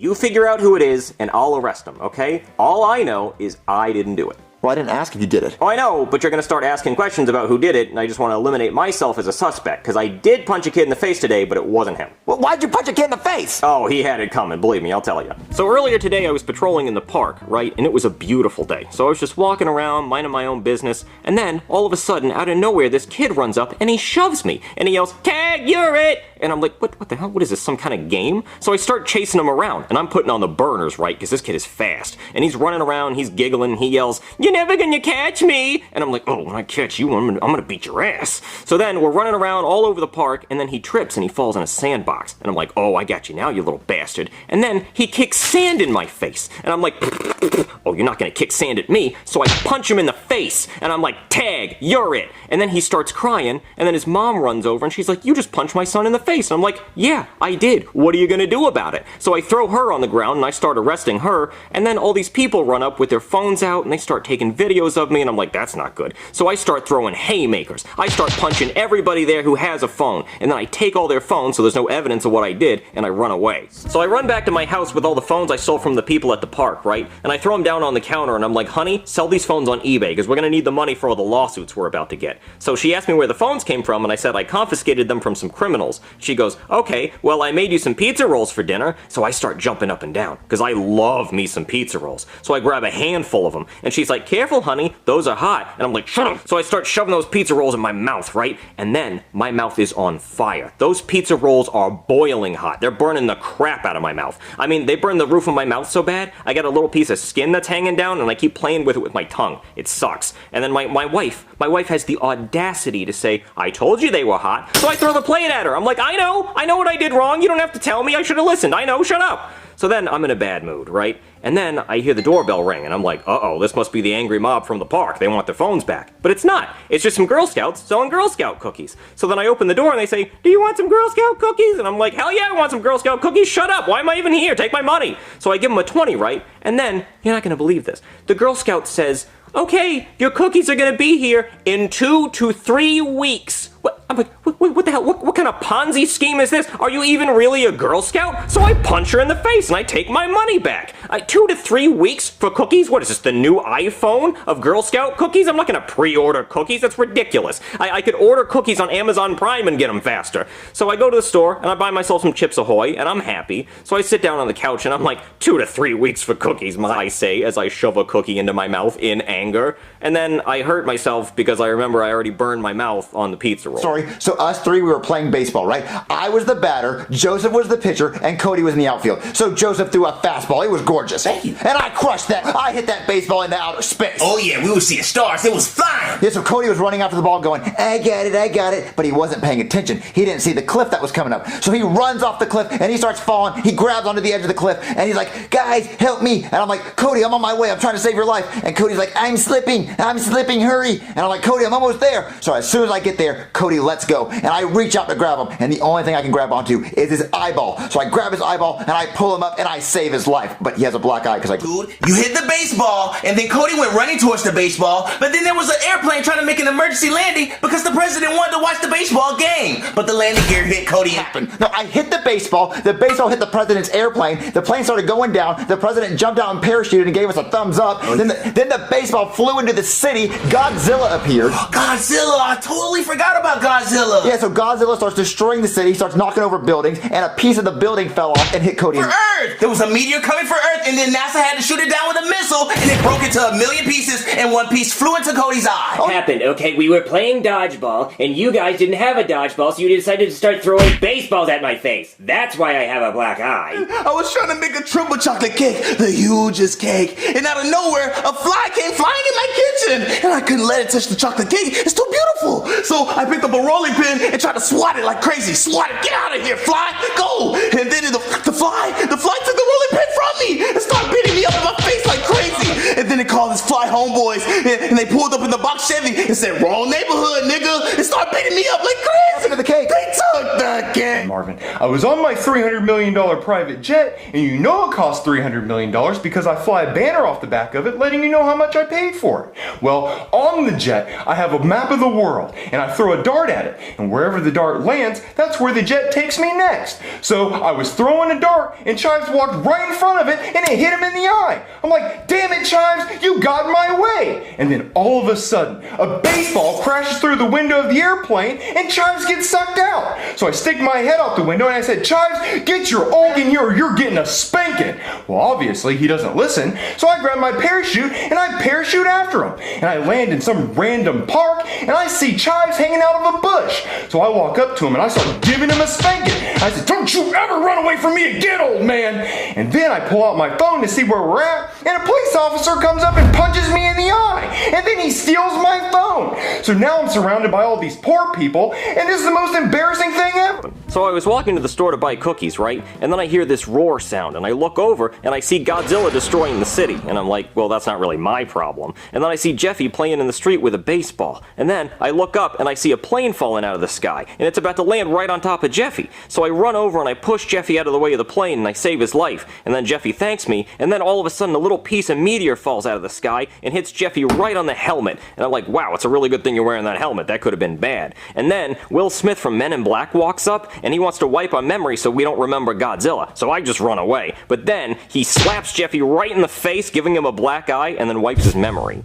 You figure out who it is, and I'll arrest him, okay? All I know is I didn't do it. Well, I didn't ask if you did it. Oh, I know, but you're gonna start asking questions about who did it, and I just want to eliminate myself as a suspect, because I did punch a kid in the face today, but it wasn't him. Well, why'd you punch a kid in the face? Oh, he had it coming, believe me, I'll tell you. So earlier today I was patrolling in the park, right, and it was a beautiful day. So I was just walking around, minding my own business, and then, all of a sudden, out of nowhere, this kid runs up, and he shoves me, and he yells, "Tag, you're it!" And I'm like, what the hell, what is this, some kind of game? So I start chasing him around, and I'm putting on the burners, right, because this kid is fast. And he's running around, he's giggling, he yells, "You're never gonna catch me!" And I'm like, oh, when I catch you, I'm gonna beat your ass. So then we're running around all over the park, and then he trips and he falls in a sandbox. And I'm like, oh, I got you now, you little bastard. And then he kicks sand in my face. And I'm like, oh, you're not gonna kick sand at me. So I punch him in the face, and I'm like, "Tag, you're it." And then he starts crying, and then his mom runs over, and she's like, "You just punched my son in the face." And I'm like, "Yeah, I did. What are you gonna do about it?" So I throw her on the ground, and I start arresting her, and then all these people run up with their phones out, and they start taking videos of me, and I'm like, that's not good. So I start throwing haymakers. I start punching everybody there who has a phone, and then I take all their phones so there's no evidence of what I did, and I run away. So I run back to my house with all the phones I stole from the people at the park, right? And I throw them down on the counter, and I'm like, "Honey, sell these phones on eBay, because we're gonna need the money for all the lawsuits we're about to get." So she asked me where the phones came from, and I said I confiscated them from some criminals. She goes, "Okay, well, I made you some pizza rolls for dinner." So I start jumping up and down, because I love me some pizza rolls. So I grab a handful of them, and she's like, "Careful, honey, those are hot." And I'm like, "Shut up." So I start shoving those pizza rolls in my mouth, right? And then my mouth is on fire. Those pizza rolls are boiling hot. They're burning the crap out of my mouth. I mean, they burn the roof of my mouth so bad, I got a little piece of skin that's hanging down, and I keep playing with it with my tongue. It sucks. And then my wife has the audacity to say, "I told you they were hot." So I throw the plate at her. I'm like, I know what I did wrong. You don't have to tell me. I should have listened. I know, shut up. So then I'm in a bad mood, right? And then I hear the doorbell ring, and I'm like, uh-oh, this must be the angry mob from the park. They want their phones back. But it's not. It's just some Girl Scouts selling Girl Scout cookies. So then I open the door, and they say, "Do you want some Girl Scout cookies?" And I'm like, hell yeah, I want some Girl Scout cookies. Shut up. Why am I even here? Take my money. So I give them a 20, right? And then, you're not going to believe this. The Girl Scout says, "Okay, your cookies are going to be here in 2 to 3 weeks. What? I'm like, what the hell? What kind of Ponzi scheme is this? Are you even really a Girl Scout? So I punch her in the face and I take my money back. 2 to 3 weeks for cookies? What is this, the new iPhone of Girl Scout cookies? I'm not gonna pre-order cookies. That's ridiculous. I could order cookies on Amazon Prime and get them faster. So I go to the store and I buy myself some Chips Ahoy and I'm happy. So I sit down on the couch and I'm like, 2 to 3 weeks for cookies, I say, as I shove a cookie into my mouth in anger. And then I hurt myself because I remember I already burned my mouth on the pizza roll. Sorry, so us three, we were playing baseball, right? I was the batter, Joseph was the pitcher, and Cody was in the outfield. So Joseph threw a fastball. It was gorgeous. Thank you. And I crushed that. I hit that baseball into outer space. Oh yeah, we were seeing stars. It was flying. Yeah, so Cody was running after the ball going, I got it, but he wasn't paying attention. He didn't see the cliff that was coming up. So he runs off the cliff and he starts falling. He grabs onto the edge of the cliff and he's like, guys, help me. And I'm like, Cody, I'm on my way. I'm trying to save your life. And Cody's like, I'm slipping, hurry. And I'm like, Cody, I'm almost there. So as soon as I get there, Cody lets go. And I reach out to grab him. And the only thing I can grab onto is his eyeball. So I grab his eyeball and I pull him up and I save his life. But he has a black eye because I... Dude, you hit the baseball and then Cody went running towards the baseball. But then there was an airplane trying to make an emergency landing because the president wanted to watch the baseball game. But the landing gear hit Cody. No, I hit the baseball hit the president's airplane. The plane started going down. The president jumped out and parachuted and gave us a thumbs up. Then the baseball flew into the city. Godzilla appeared. Godzilla! I totally forgot about Godzilla. Yeah, so Godzilla starts destroying the city, starts knocking over buildings, and a piece of the building fell off and hit Cody. For Earth! There was a meteor coming for Earth, and then NASA had to shoot it down with a missile, and it broke into a million pieces, and one piece flew into Cody's eye. What happened? Okay, we were playing dodgeball, and you guys didn't have a dodgeball, so you decided to start throwing baseballs at my face. That's why I have a black eye. I was trying to make a triple chocolate cake, the hugest cake, and out of nowhere, a fly came flying in my kitchen, and I couldn't let it touch the chocolate cake. It's too beautiful. So I picked up a rolling pin and tried to swat it like crazy. Swat it. Get out of here, fly. Go. And then the fly took the rolling pin from me and started beating me up in my face like crazy. And then it called his fly homeboys, and they pulled up in the box Chevy and said, wrong neighborhood, nigga, and started beating me up like crazy. Look at the cake. They took the cake. Marvin. I was on my $300 million private jet, and you know it cost $300 million because I fly a banner off the back of it letting you know how much I paid for it. Well, on the jet, I have a map of the world, and I throw a dart at it, and wherever the dart lands, that's where the jet takes me next. So I was throwing a dart, and Chives walked right in front of it, and it hit him in the eye. I'm like, damn it, Chives, you got in my way. And then all of a sudden, a baseball crashes through the window of the airplane, and Chives gets sucked out. So I stick my head out the window, and I said, Chives, get your old in here or you're getting a spanking. Well, obviously, he doesn't listen, so I grab my parachute, and I parachute after him. And I land in some random park, and I see Chives hanging out of a bush. So I walk up to him, and I start giving him a spanking. I said, don't you ever run away from me again, old man. And then I pull out my phone to see where we're at, and a police officer comes up and punches me in the eye. And then he steals my phone. So now I'm surrounded by all these poor people, and this is the most embarrassing thing ever. So I was walking to the store to buy cookies, right? And then I hear this roar sound, and I look over, and I see Godzilla destroying the city. And I'm like, well, that's not really my problem. And then I see Jeffy playing in the street with a baseball. And then I look up, and I see a plane falling out of the sky, and it's about to land right on top of Jeffy. So I run over, and I push Jeffy out of the way of the plane, and I save his life. And then Jeffy thanks me, and then all of a sudden a little piece of meteor falls out of the sky and hits Jeffy right on the helmet. And I'm like, wow, it's a really good thing you're wearing that helmet. That could have been bad. And then Will Smith from Men in Black walks up, and he wants to wipe our memory so we don't remember Godzilla. So I just run away. But then he slaps Jeffy right in the face, giving him a black eye, and then wipes his memory.